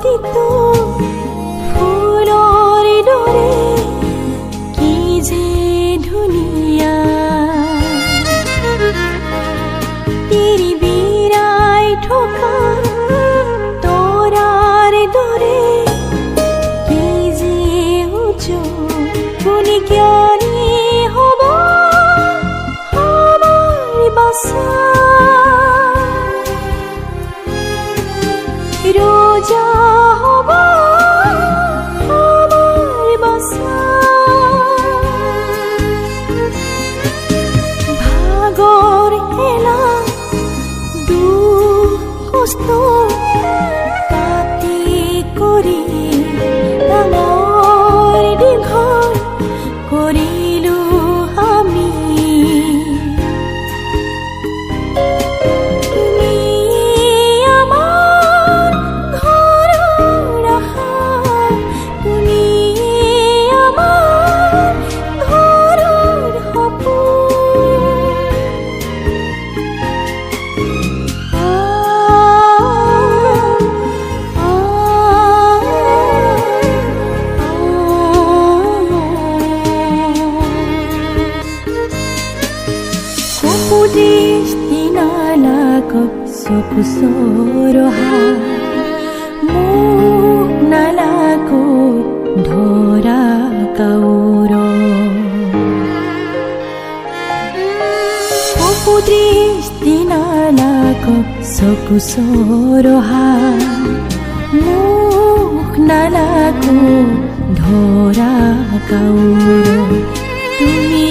প্ৰতিটো ফুলৰ দৰে কি যে ধুনীয়া বিৰাই থকা তৰাৰ দৰে কি যে উজ্জ্বল কোনে জ্ঞানী হ'ব আমাৰ বাছা ৰোজা হ'ব আমাৰ বাছা ভাগৰ এলা দুখ কষ্ট পাতি কৰি ডাঙৰ দীঘল কৰিলো আমি চকু চৰহা মোক নালাগো ধৰা কাউৰ চকু দৃষ্টি নালাগো চকু চৰহা মোক নালাগো ধৰা কাউৰ তুমি